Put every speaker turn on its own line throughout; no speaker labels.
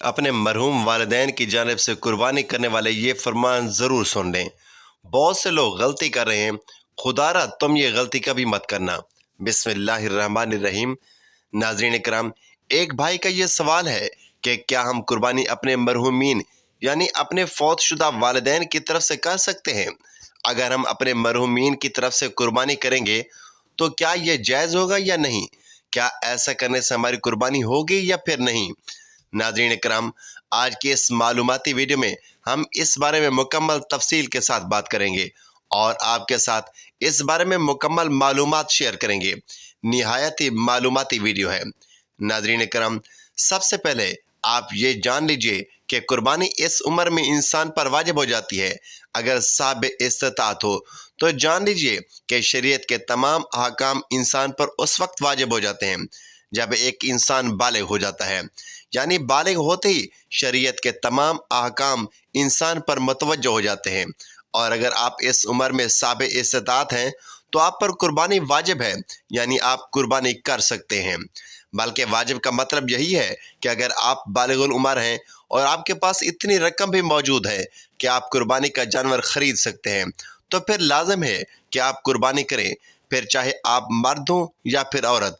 अपने मरहूम वालिदैन की जानिब से कुर्बानी करने वाले ये फरमान ज़रूर सुन लें। बहुत से लोग गलती कर रहे हैं, खुदारा तुम ये गलती कभी मत करना। बिस्मिल्लाहिर्रहमानिर्रहीम। नाज़रीन इकराम, एक भाई का ये सवाल है कि क्या हम कुर्बानी अपने मरहूमीन यानी अपने फौतशुदा वालिदैन की तरफ से कर सकते हैं? अगर हम अपने मरहूमीन की तरफ से कुर्बानी करेंगे तो क्या ये जायज़ होगा या नहीं? क्या ऐसा करने से हमारी कुर्बानी होगी या फिर नहीं? नाज़रीन इकराम, आज की इस मालूमाती वीडियो में हम इस बारे में मुकम्मल तफसील के साथ बात करेंगे और आपके साथ इस बारे में मुकम्मल मालूमात शेयर करेंगे। निहायत ही मालूमाती वीडियो है। नाज़रीन इकराम, सबसे पहले आप ये जान लीजिए कि कुर्बानी इस उम्र में इंसान पर वाजिब हो जाती है अगर साहब इस्तात हो। तो जान लीजिए कि शरीयत के तमाम अहकाम इंसान पर उस वक्त वाजिब हो जाते हैं जब एक इंसान बालिग हो जाता है, यानी बालिग होते ही शरीयत के तमाम अहकाम इंसान पर मुतवज्जो हो जाते हैं। और अगर आप इस उम्र में साहब इस्तात हैं तो आप पर कुर्बानी वाजिब है, यानी आप कुर्बानी कर सकते हैं। बल्कि वाजिब का मतलब यही है कि अगर आप बालिगुल उमर हैं और आपके पास इतनी रकम भी मौजूद है कि आप कुर्बानी का जानवर खरीद सकते हैं, तो फिर लाजम है कि आप कुर्बानी करें, फिर चाहे आप मर्द हों या फिर औरत।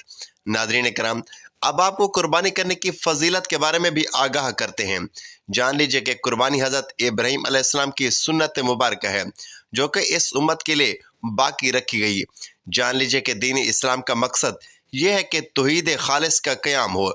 नाज़रीन इकराम, अब आपको कुर्बानी करने की फजीलत के बारे में भी आगाह करते हैं। जान लीजिए कि कुर्बानी हज़रत इब्राहीम अलैहिस्सलाम की सुन्नत मुबारक है जो कि इस उम्मत के लिए बाकी रखी गई। जान लीजिए कि दीन इस्लाम का मकसद ये है कि तौहीद खालिस का क़याम हो।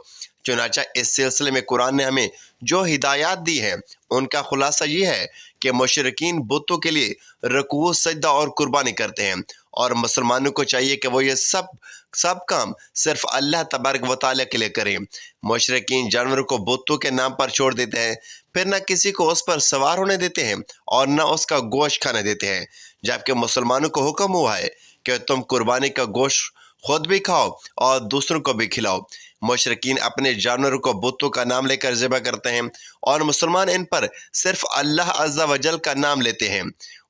चुनांचे इस सिलसिले में कुरान ने हमें जो हिदायत दी है उनका खुलासा ये है कि मुशरिकीन बुतों के लिए रुकू, सजदा और कुर्बानी करते हैं और मुसलमानों को चाहिए कि वो ये सब काम सिर्फ अल्लाह तबारक व तआला के लिए करें। मुशरिकीन जानवरों को बुतों के नाम पर छोड़ देते हैं, फिर न किसी को उस पर सवार होने देते हैं और न उसका गोश्त खाने देते हैं, जबकि मुसलमानों को हुक्म हुआ है कि तुम कुर्बानी का गोश्त खुद भी खाओ और दूसरों को भी खिलाओ। मुशरिकीन अपने जानवरों को बुतों का नाम लेकर ज़िबा करते हैं और मुसलमान इन पर सिर्फ अल्लाह अज़्ज़ा वजल का नाम लेते हैं।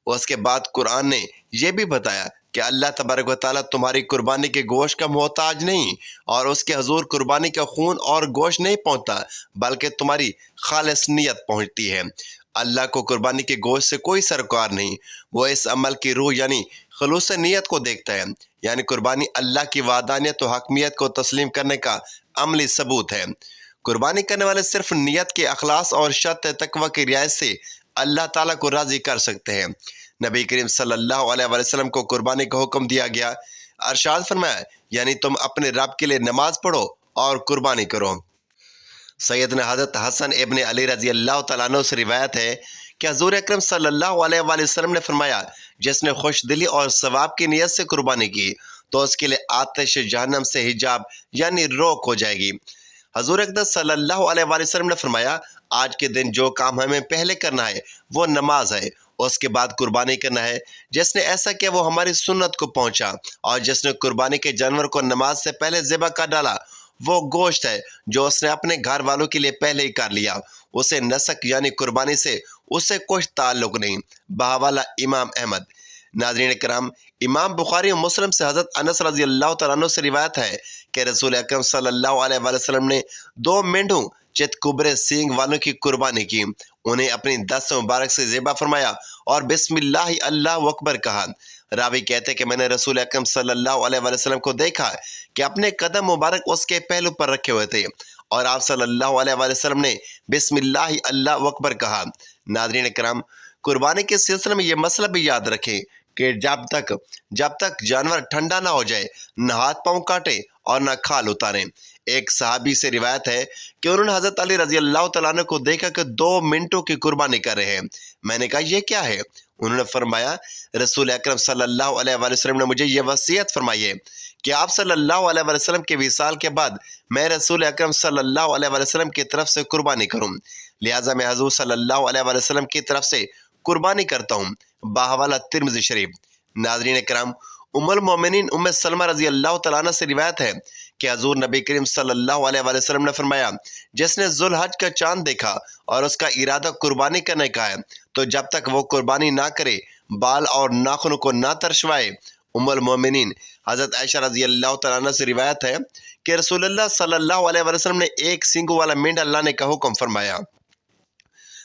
उसके बाद कुरान ने यह भी बताया कि अल्लाह तबारक व तआला तुम्हारी कुर्बानी के गोश्त का मोहताज नहीं और उसके हजूर कुर्बानी का खून और गोश्त नहीं पहुँचता, बल्कि तुम्हारी खालिस नियत पहुँचती है। अल्लाह को कुर्बानी के गोश्त से कोई सरोकार नहीं, वो इस अमल की रूह यानी खलूस नियत को देखता है। यानी कुर्बानी अल्लाह की वादानियत और हकमियत को तस्लीम करने का अमली सबूत है। कुर्बानी करने वाले सिर्फ नियत के अखलास और शर्त तकवा की रियायत से अल्लाह ताला को राज़ी कर सकते हैं। नबी करीम सल्लल्लाहु अलैहि वसल्लम को कुर्बानी का हुक्म दिया गया। अरशाद फरमाया, यानी तुम अपने रब के लिए नमाज पढ़ो और कुर्बानी करो। सैयदना हज़रत हसन इब्न अली रज़ी अल्लाह तआला अन्हु से रिवायत है कि हज़ूर अकरम सल्लल्लाहु अलैहि वसल्लम ने फरमाया, जिसने खुश दिली और सवाब की नीयत से कुर्बानी की तो उसके लिए आतिश जहन्नम से हिजाब यानी रोक हो जाएगी। हज़ूर अक़दस सल्लल्लाहु अलैहि वसल्लम ने फरमाया, आज के दिन जो काम हमें पहले करना है वो नमाज है, उसके बाद कुर्बानी करना है। जिसने ऐसा किया वो हमारी सुन्नत को पहुंचा, और जिसने कुर्बानी के जानवर को नमाज से पहले ज़िबा कर डाला वो गोश्त है जो उसने अपने घर वालों के लिए पहले ही कर लिया। उसे नसक यानी कुर्बानी से उससे कुछ ताल्लुक नहीं। बहवाला इमाम अहमद। नाज़रीन कराम, इमाम बुखारी और मुस्लिम से हज़रत अनस रज़ी अल्लाह तआला अन्हु से रिवायत है कि रसूल अकरम सल्लल्लाहु अलैहि वसल्लम ने 2 मेंढों चितकुबरे सींग वालों की कुर्बानी की। उन्हें अपनी दस्त मुबारक से ज़िबा फरमाया और बिस्मिल्लाह अल्लाहु अकबर कहा। रावी कहते कि मैंने रसूल अकरम सल्लल्लाहु अलैहि वसल्लम को देखा कि अपने कदम मुबारक उसके पहलू पर रखे हुए थे और आप सल्लल्लाहु अलैहि वसल्लम ने बिस्मिल्लाह अल्लाहु अकबर कहा। नाज़रीन कराम, कुर्बानी के सिलसिले में ये मसला भी याद रखें कि जब तक जानवर ठंडा ना हो जाए न हाथ पाँव काटे और न खाल उतारें। एक सहाबी से रिवायत है कि उन्होंने हज़रत अली रज़ी अल्लाह तआला अन्हु को देखा कि 2 मिनटों की कुर्बानी कर रहे हैं। मैंने कहा, ये क्या है? उन्होंने फरमाया, रसूल अकरम सल्लल्लाहु अलैहि वसल्लम ने मुझे ये वसीयत फरमाई है कि आप सल्लल्लाहु अलैहि वसल्लम के विसाल के बाद मैं रसूल अकरम सल्लल्लाहु अलैहि वसल्लम की तरफ से कुर्बानी करूँ, लिहाजा मैं हज़ूर सल्लल्लाहु अलैहि वसल्लम की तरफ से कुर्बानी करता हूँ। बहवाला तिर्मिज़ी शरीफ। नाज़रीन कराम, उम्मुल मोमिनीन उम्मे सलमा रज़ी अल्लाह तआला अन्हा से रिवायत है कि हज़ूर नबी करीम सल्लल्लाहु अलैहि वसल्लम ने फरमाया, जिसने ज़ुल्हज का चांद देखा और उसका इरादा कुर्बानी करने का है तो जब तक वो कुर्बानी ना करे बाल और नाखून को ना तरशवाए। उम्मुल मोमिनीन हज़रत आयशा रज़ी अल्लाह तआला अन्हा से रिवायत है کہ رسول اللہ صلی اللہ علیہ وسلم نے ایک سینگوں والا مینڈا لانے کا حکم فرمایا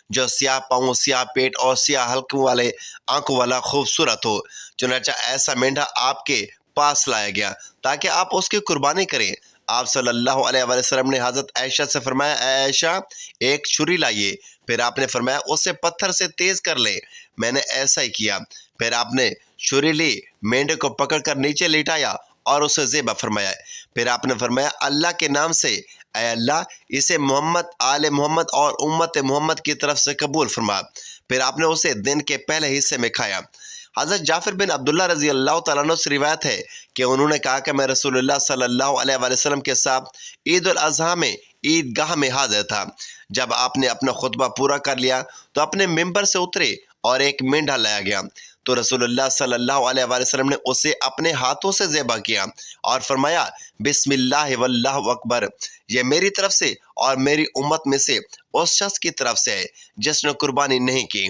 جو سیاہ پاؤں، سیاہ پیٹ اور سیاہ حلقوں والے آنکھوں والا خوبصورت ہو۔ چنانچہ ایسا مینڈا آپ کے پاس لایا گیا تاکہ آپ اس کی قربانی کریں۔ آپ صلی اللہ علیہ وسلم نے حضرت عائشہ سے فرمایا، اے عائشہ ایک چھری لائیے۔ پھر آپ نے فرمایا اسے پتھر سے تیز کر لے۔ میں نے ایسا ہی کیا۔ پھر آپ نے چھری لی، مینڈے کو پکڑ کر نیچے لٹایا اور اسے ذبح فرمایا۔ پھر آپ نے فرمایا اللہ کے نام سے، اے اللہ اسے محمد، آل محمد اور امت محمد کی طرف سے قبول فرما۔ پھر آپ نے اسے دن کے پہلے حصے میں کھایا۔ حضرت جعفر بن عبداللہ رضی اللہ تعالیٰ عنہ سے روایت ہے کہ انہوں نے کہا کہ میں رسول اللہ صلی اللہ علیہ وسلم کے ساتھ عید الاضحیٰ میں عیدگاہ میں حاضر تھا۔ جب آپ نے اپنا خطبہ پورا کر لیا تو اپنے ممبر سے اترے اور ایک مینڈا لایا گیا تو رسول اللہ صلی اللہ علیہ وسلم نے اسے اپنے ہاتھوں سے ذبح کیا اور فرمایا بسم اللہ واللہ اکبر، یہ میری طرف سے اور میری امت میں سے اس شخص کی طرف سے ہے جس نے قربانی نہیں کی۔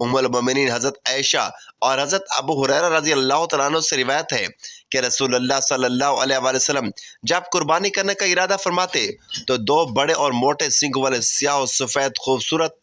ام المومنین حضرت عائشہ اور حضرت ابو ہریرہ رضی اللہ تعالیٰ عنہ سے روایت ہے کہ رسول اللہ صلی اللہ علیہ وسلم جب قربانی کرنے کا ارادہ فرماتے تو دو بڑے اور موٹے سینگ والے سیاہ و سفید خوبصورت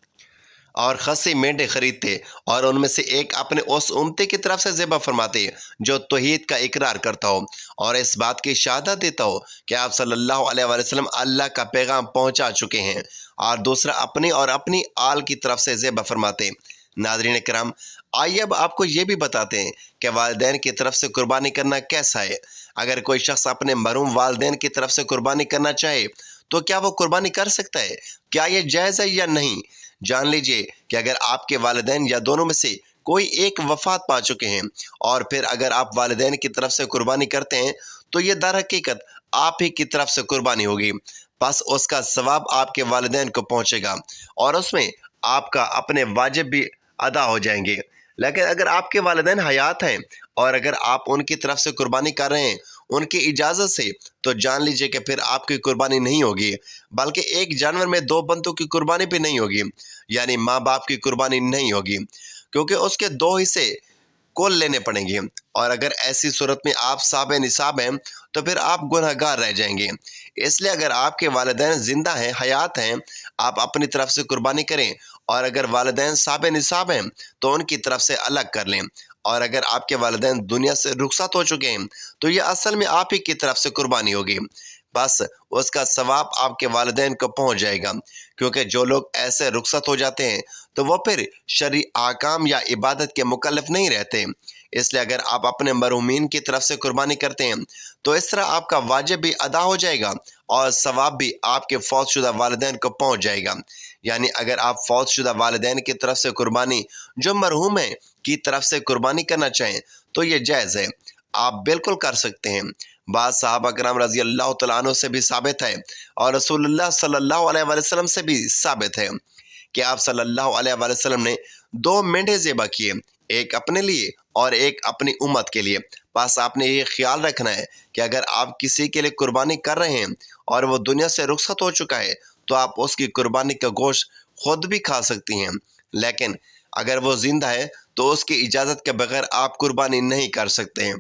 اور خصی مینڈے خریدتے اور ان میں سے ایک اپنے اس امتی کی طرف سے ذبح فرماتے جو توحید کا اقرار کرتا ہو اور اس بات کی شہادت دیتا ہو کہ آپ صلی اللہ علیہ وسلم اللہ کا پیغام پہنچا چکے ہیں، اور دوسرا اپنی اور اپنی آل کی طرف سے ذبح فرماتے۔ ناظرین کرام، آئیے اب آپ کو یہ بھی بتاتے ہیں کہ والدین کی طرف سے قربانی کرنا کیسا ہے۔ اگر کوئی شخص اپنے مرحوم والدین کی طرف سے قربانی کرنا چاہے تو کیا وہ قربانی کر سکتا ہے؟ کیا یہ جائز ہے یا نہیں؟ جان لیجئے کہ اگر آپ کے والدین یا دونوں میں سے کوئی ایک وفات پا چکے ہیں اور پھر اگر آپ والدین کی طرف سے قربانی کرتے ہیں تو یہ در حقیقت آپ ہی کی طرف سے قربانی ہوگی، بس اس کا ثواب آپ کے والدین کو پہنچے گا اور اس میں آپ کا اپنے واجب بھی ادا ہو جائیں گے۔ لیکن اگر آپ کے والدین حیات ہیں اور اگر آپ ان کی طرف سے قربانی کر رہے ہیں ان کی اجازت سے، تو جان لیجئے کہ پھر آپ کی قربانی نہیں ہوگی، بلکہ ایک جانور میں دو بندوں کی قربانی بھی نہیں ہوگی، یعنی ماں باپ کی قربانی نہیں ہوگی، کیونکہ اس کے دو حصے کل لینے پڑیں گے، اور اگر ایسی صورت میں آپ صاحب نصاب ہیں تو پھر آپ گناہ گار رہ جائیں گے۔ اس لیے اگر آپ کے والدین زندہ ہیں، حیات ہیں، آپ اپنی طرف سے قربانی کریں، اور اگر والدین صاحب نصاب ہیں تو ان کی طرف سے الگ کر لیں، اور اگر آپ کے والدین دنیا سے رخصت ہو چکے ہیں تو یہ اصل میں آپ ہی کی طرف سے قربانی ہوگی، بس اس کا ثواب آپ کے والدین کو پہنچ جائے گا، کیونکہ جو لوگ ایسے رخصت ہو جاتے ہیں تو وہ پھر شرعی احکام یا عبادت کے مکلف نہیں رہتے۔ اس لیے اگر آپ اپنے مرحومین کی طرف سے قربانی کرتے ہیں تو اس طرح آپ کا واجب بھی ادا ہو جائے گا اور ثواب بھی آپ کے فوت شدہ والدین کو پہنچ جائے گا۔ یعنی اگر آپ فوت شدہ والدین کی طرف سے قربانی جو مرحوم ہیں کی طرف سے قربانی کرنا چاہیں تو یہ جائز ہے، آپ بالکل کر سکتے ہیں۔ بعض صحابہ کرام رضی اللہ تعالیٰ عنہ سے بھی ثابت ہے اور رسول اللہ صلی اللہ علیہ وسلم سے بھی ثابت ہے کہ آپ صلی اللہ علیہ وسلم نے دو مینڈے ذبح کیے، ایک اپنے لیے اور ایک اپنی امت کے لیے۔ بس آپ نے یہ خیال رکھنا ہے کہ اگر آپ کسی کے لیے قربانی کر رہے ہیں اور وہ دنیا سے رخصت ہو چکا ہے تو آپ اس کی قربانی کا گوشت خود بھی کھا سکتی ہیں، لیکن اگر وہ زندہ ہے تو اس کی اجازت کے بغیر آپ قربانی نہیں کر سکتے ہیں،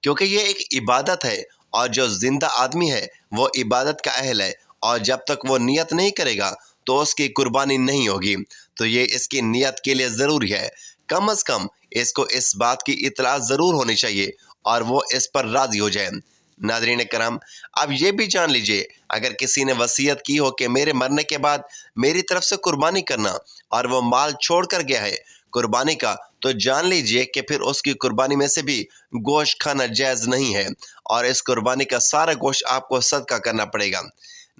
کیونکہ یہ ایک عبادت ہے اور جو زندہ آدمی ہے وہ عبادت کا اہل ہے، اور جب تک وہ نیت نہیں کرے گا تو اس کی قربانی نہیں ہوگی۔ تو یہ اس کی نیت کے لیے ضروری ہے، کم از کم اس کو اس بات کی اطلاع ضرور ہونی چاہیے اور وہ اس پر راضی ہو جائے۔ ناظرین کرام، اب یہ بھی جان لیجئے اگر کسی نے وصیت کی ہو کہ میرے مرنے کے بعد میری طرف سے قربانی کرنا اور وہ مال چھوڑ کر گیا ہے قربانی کا، تو جان لیجئے کہ پھر اس کی قربانی میں سے بھی گوشت کھانا جائز نہیں ہے اور اس قربانی کا سارا گوشت آپ کو صدقہ کرنا پڑے گا۔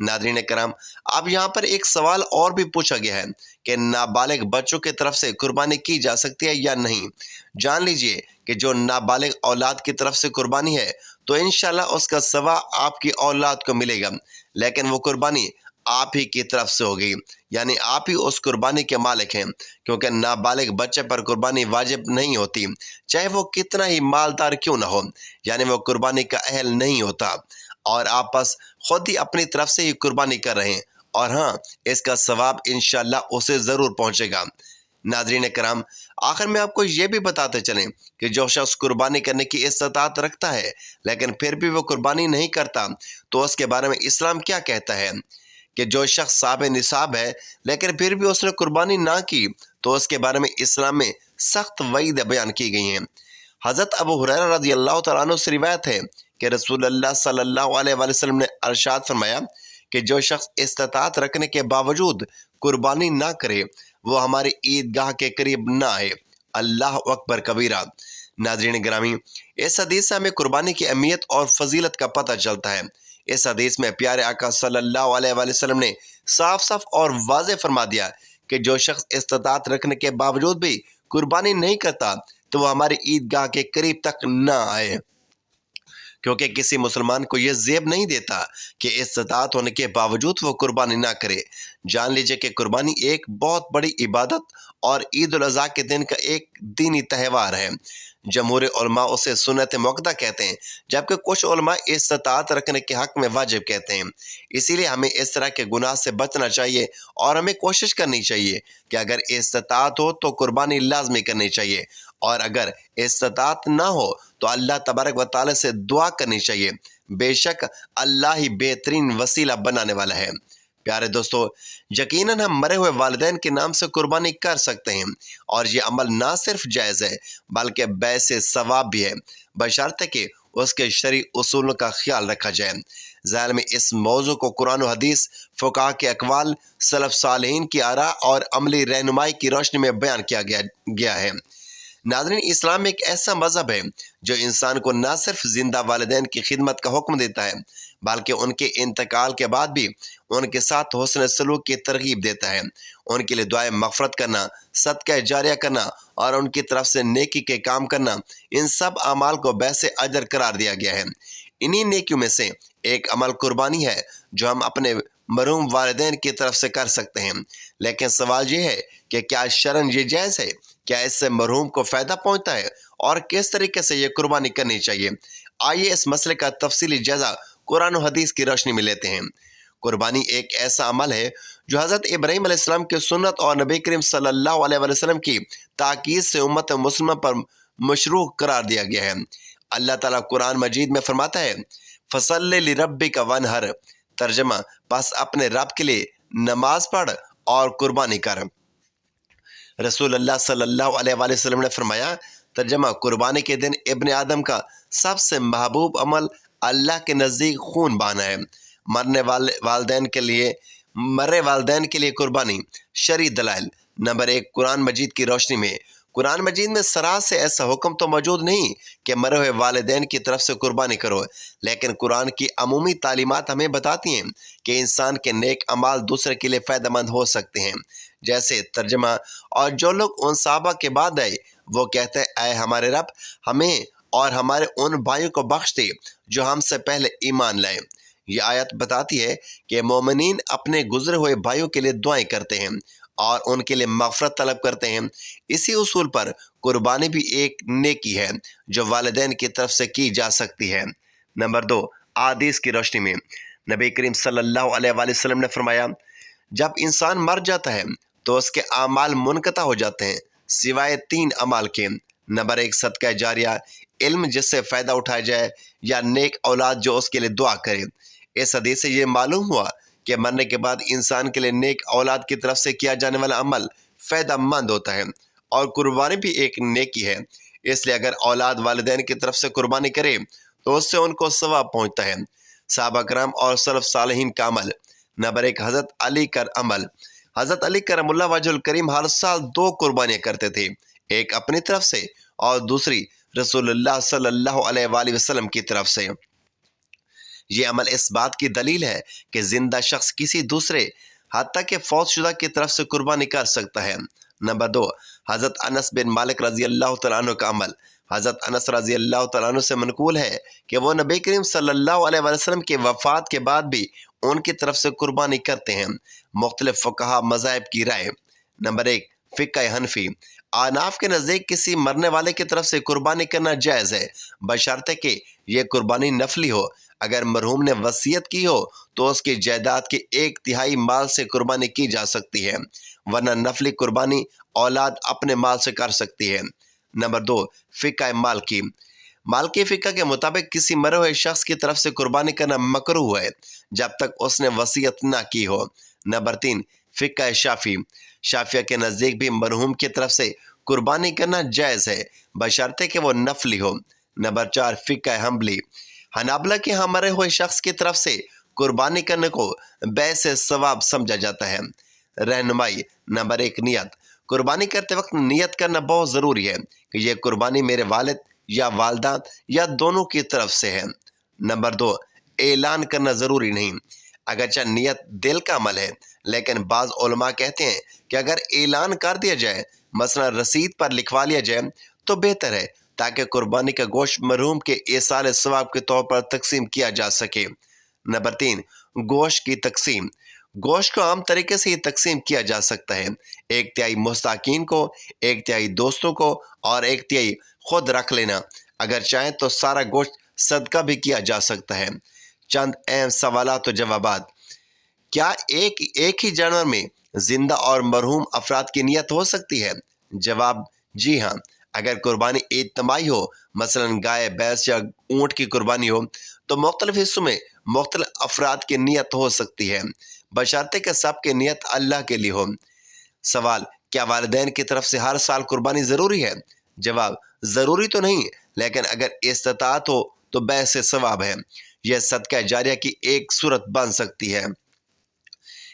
ناظرین کرام، اب یہاں پر ایک سوال اور بھی پوچھا گیا ہے کہ نابالغ بچوں کی طرف سے قربانی کی جا سکتی ہے یا نہیں۔ جان لیجئے کہ جو نابالغ اولاد کی طرف سے قربانی ہے تو انشاءاللہ اس کا ثواب آپ کی اولاد کو ملے گا، لیکن وہ قربانی آپ ہی کی طرف سے ہوگی، یعنی آپ ہی اس قربانی کے مالک ہیں، کیونکہ نابالغ بچے پر قربانی واجب نہیں ہوتی، چاہے وہ کتنا ہی مالدار کیوں نہ ہو، یعنی وہ قربانی کا اہل نہیں ہوتا، اور آپ بس خود ہی اپنی طرف سے ہی قربانی کر رہے ہیں، اور ہاں اس کا ثواب انشاءاللہ اسے ضرور پہنچے گا۔ नाज़रीन कराम, आखिर में आपको ये भी बताते चलें कि जो शख्स कुर्बानी करने की इस्तात रखता है लेकिन फिर भी वो कुर्बानी नहीं करता, तो उसके बारे में इस्लाम क्या कहता है कि जो शख्स साहब निसाब है लेकिन फिर भी उसने कुर्बानी ना की, तो उसके बारे में इस्लाम में सख्त वईद बयान की गई हैं। हज़रत अबू हुरैरा रज़ी अल्लाह तआला अन्हु से रिवायत है कि रसूलुल्लाह सल्लल्लाहु अलैहि वसल्लम ने इरशाद फरमाया कि जो शख्स इस्तात रखने के बावजूद कुर्बानी ना करे, वो हमारी ईदगाह के करीब ना आए। अल्लाह अकबर कबीरा। नाज़रीन ग्रामी, इस हदीस से हमें कुर्बानी की अहमियत और फजीलत का पता चलता है। इस हदीस में प्यारे आका सल्लल्लाहु अलैहि वसल्लम ने साफ साफ और वाज़ेह फरमा दिया कि जो शख्स इस्तात रखने के बावजूद भी कुर्बानी नहीं करता, तो वो हमारी ईदगाह के करीब तक ना आए, क्योंकि किसी मुसलमान को यह ज़ेब नहीं देता कि इस्तात होने के बावजूद वो कुर्बानी ना करे। जान लीजिए कि कुर्बानी एक बहुत बड़ी इबादत और ईद उल अज़हा के दिन का एक दीनी त्यौहार है। जमहूर उलमा उसे सुन्नत मुअक्कदा कहते हैं, जबकि कुछ उलमा इस्तात रखने के हक़ में वाजिब कहते हैं। इसीलिए हमें इस तरह के गुनाह से बचना चाहिए और हमें कोशिश करनी चाहिए कि अगर इस्तात हो तो कुर्बानी लाजमी करनी चाहिए, और अगर इस्तात ना हो तो अल्लाह तबारक व तआला से दुआ करनी चाहिए। बेशक अल्लाह ही बेहतरीन वसीला बनाने वाला है। प्यारे दोस्तों, यकीनन हम मरे हुए वालिदैन के नाम से कुर्बानी कर सकते हैं, और ये अमल ना सिर्फ जायज़ है बल्कि बैसे सवाब भी है, बशर्ते कि उसके शरई उसूलों का ख्याल रखा जाए। ज़ाहिर में इस मौजू को कुरान और हदीस, फ़ुक़हा के अक़वाल, सलफ़ सालिहीन की आरा और अमली रहनुमाई की रोशनी में बयान किया गया है। नाज़रीन, इस्लाम एक ऐसा मज़हब है जो इंसान को न सिर्फ ज़िंदा वालिदैन की खिदमत का हुक्म देता है, बल्कि उनके इंतकाल के बाद भी उनके साथ हुस्न सलूक की तरगीब देता है। उनके लिए दुआए मग़फ़िरत करना, सदका जारिया करना और उनकी तरफ से नेकी के काम करना, इन सब अमाल को बैसे अजर करार दिया गया है। इन्हीं नेकियों में से एक अमल कुर्बानी है जो हम अपने मरहूम वालिदैन की तरफ से कर सकते हैं। लेकिन सवाल ये है कि क्या शरन ये जायज़ है? क्या इससे मरहूम को फ़ायदा पहुँचता है, और किस तरीके से ये कुर्बानी करनी चाहिए? आइए इस मसले का तफसीली जायज़ा कुरान और हदीस की रोशनी में लेते हैं। कुर्बानी एक ऐसा अमल है जो हज़रत इब्राहीम अलैहिस्सलाम की सुन्नत और नबी करीम सल्लल्लाहु अलैहि वसल्लम की ताकीद से उम्मत मुस्लिमा पर मशरू करार दिया गया है। अल्लाह ताला कुरान मजीद में फरमाता है, फसल्लि लिरब्बिका वनहर, तर्जमा, बस अपने रब के लिए नमाज पढ़ और कुर्बानी कर। रसूलुल्लाह सल्लल्लाहु अलैहि वसल्लम ने फरमाया, तर्जमा, कुर्बानी के दिन इब्न आदम का सबसे महबूब अमल अल्लाह के नज़दीक खून बहाना है। मरने वालिदैन के लिए कुर्बानी शरई दलाइल। नंबर 1, कुरान मजीद की रोशनी में। कुरान मजीद में सराह से ऐसा हुक्म तो मौजूद नहीं कि मरे हुए वालिदैन की तरफ से कुर्बानी करो, लेकिन कुरान की अमूमी तालीमात हमें बताती हैं कि इंसान के नेक अमाल दूसरे के लिए फ़ायदेमंद हो सकते हैं। जैसे तर्जमा, और जो लोग उन सहाबा के बाद आए वो कहते हैं, ऐ हमारे रब, हमें और हमारे उन भाइयों को बख्श दे जो हमसे पहले ईमान लाए। ये आयत बताती है कि मोमिनीन अपने गुजरे हुए भाइयों के लिए दुआएं करते हैं और उनके लिए मग़फ़िरत तलब करते हैं। इसी उसूल पर कुर्बानी भी एक नेकी है जो वालिदैन की तरफ से की जा सकती है। नंबर 2, हदीस की रोशनी में। नबी करीम सल्लल्लाहु अलैहि वसल्लम ने फरमाया, जब इंसान मर जाता है तो उसके अमाल मुनक़ता हो जाते हैं सिवाय 3 अमाल के। नंबर 1, सदका जारिया, इल्म जिससे फ़ायदा उठाया जाए, या नेक औलाद जो उसके लिए दुआ करे। इस हदीस से ये मालूम हुआ कि मरने के बाद इंसान के लिए नेक औलाद की तरफ से किया जाने वाला अमल फ़ायदेमंद होता है, और कुर्बानी भी एक नेकी है। इसलिए अगर औलाद वालिदैन की तरफ से कुर्बानी करे तो उससे उनको सवाब पहुँचता है। सहाबा किराम और सलफ़ सालिहीन का अमल। नंबर 1, हज़रत अली का अमल। हज़रत अली करमुल्लाह वजहुल करीम हर साल 2 कुर्बानियाँ करते थे, एक अपनी तरफ से और दूसरी रसूलुल्लाह सल्लल्लाहु अलैहि वसल्लम की तरफ से। ये अमल इस बात की दलील है कि जिंदा शख्स किसी दूसरे हत्ता के फौतशुदा की तरफ से कुर्बानी कर सकता है। नंबर 2, हज़रत अनस बिन मालिक रज़ी अल्लाह तआला अन्हु का अमल। हज़रत अनस रज़ी अल्लाह तआला अन्हु से मनकूल है कि वो नबी करीम सल्लल्लाहु अलैहि वसल्लम के वफ़ात के बाद भी उनकी तरफ से कुर्बानी करते हैं। मुख्तलिफ फ़ुक़हा मज़ाहिब की राय। नंबर 1, फ़िक़्ह हनफ़ी। आनाफ के नज़दीक किसी मरने वाले की तरफ से कुर्बानी करना जायज़ है, बशर्ते कि यह कुर्बानी नफली हो। اگر مرحوم نے وصیت کی ہو تو اس کی جائیداد کے 1/3 مال سے قربانی کی جا سکتی ہے، ورنہ نفلی قربانی اولاد اپنے مال سے کر سکتی ہے۔ نمبر 2، فقہ مالکی۔ مالکی فقہ کے مطابق کسی مرے ہوئے شخص کی طرف سے قربانی کرنا مکروہ ہے جب تک اس نے وصیت نہ کی ہو۔ نمبر 3، فقہ شافعی۔ شافعیہ کے نزدیک بھی مرحوم کی طرف سے قربانی کرنا جائز ہے بشرطے کہ وہ نفلی ہو۔ نمبر 4، فقہ حنبلی۔ حنابلہ کے ہاں مرے ہوئے شخص کی طرف سے قربانی کرنے کو باعث ثواب سمجھا جاتا ہے۔ رہنمائی۔ نمبر 1، نیت۔ قربانی کرتے وقت نیت کرنا بہت ضروری ہے کہ یہ قربانی میرے والد یا والدہ یا دونوں کی طرف سے ہے۔ نمبر 2، اعلان کرنا ضروری نہیں۔ اگرچہ نیت دل کا عمل ہے، لیکن بعض علماء کہتے ہیں کہ اگر اعلان کر دیا جائے، مثلا رسید پر لکھوا لیا جائے تو بہتر ہے، تاکہ قربانی کا گوشت مرحوم کے ایصال ثواب کے طور پر تقسیم کیا جا سکے۔ نمبر 3، گوشت کی تقسیم۔ گوشت کو عام طریقے سے ہی تقسیم کیا جا سکتا ہے، 1/3 مستحقین کو، 1/3 دوستوں کو اور 1/3 خود رکھ لینا۔ اگر چاہیں تو سارا گوشت صدقہ بھی کیا جا سکتا ہے۔ چند اہم سوالات و جوابات۔ کیا ایک ہی جانور میں زندہ اور مرحوم افراد کی نیت ہو سکتی ہے؟ جواب، جی ہاں۔ اگر قربانی اجتماعی ہو، مثلا گائے، بھینس یا اونٹ کی قربانی ہو، تو مختلف حصوں میں مختلف افراد کی نیت ہو سکتی ہے، بشرطے کہ سب کی نیت اللہ کے لیے ہو۔ سوال، کیا والدین کی طرف سے ہر سال قربانی ضروری ہے؟ جواب، ضروری تو نہیں، لیکن اگر استطاعت ہو تو باعث ثواب ہے۔ یہ صدقہ جاریہ کی ایک صورت بن سکتی ہے۔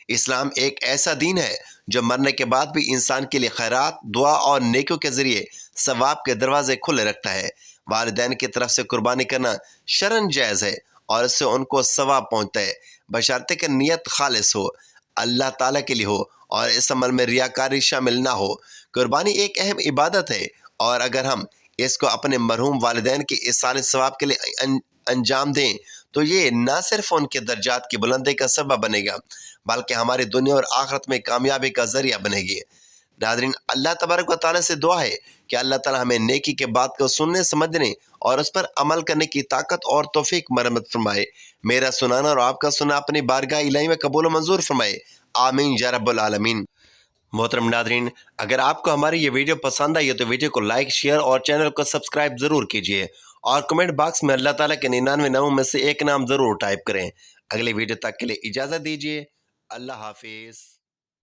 اسلام ایک ایسا دین ہے جو مرنے کے بعد بھی انسان کے لیے خیرات، دعا اور نیکیوں کے ذریعے ثواب کے دروازے کھلے رکھتا ہے۔ والدین کی طرف سے قربانی کرنا شرعاً جائز ہے اور اس سے ان کو ثواب پہنچتا ہے، بشرطے کہ نیت خالص ہو، اللہ تعالیٰ کے لیے ہو اور اس عمل میں ریاکاری شامل نہ ہو۔ قربانی ایک اہم عبادت ہے اور اگر ہم اس کو اپنے مرحوم والدین کے ایصال ثواب کے لیے انجام دیں تو یہ نہ صرف ان کے درجات کی بلندی کا سبب بنے گا، بلکہ ہماری دنیا اور آخرت میں کامیابی کا ذریعہ بنے گی۔ ناظرین، اللہ تبارک و تعالیٰ سے دعا ہے کہ اللہ تعالیٰ ہمیں نیکی کے بات کو سننے، سمجھنے اور اس پر عمل کرنے کی طاقت اور توفیق مرحمت فرمائے۔ میرا سنانا اور آپ کا سننا اپنی بارگاہ الہی میں قبول و منظور فرمائے، آمین یا رب العالمین۔ محترم ناظرین، اگر آپ کو ہماری یہ ویڈیو پسند آئی ہے تو ویڈیو کو لائک، شیئر اور چینل کو سبسکرائب ضرور کیجیے اور کمنٹ باکس میں اللہ تعالیٰ کے 99 ناموں میں سے ایک نام ضرور ٹائپ کریں۔ اگلی ویڈیو تک کے لیے اجازت دیجیے۔ اللہ حافظ۔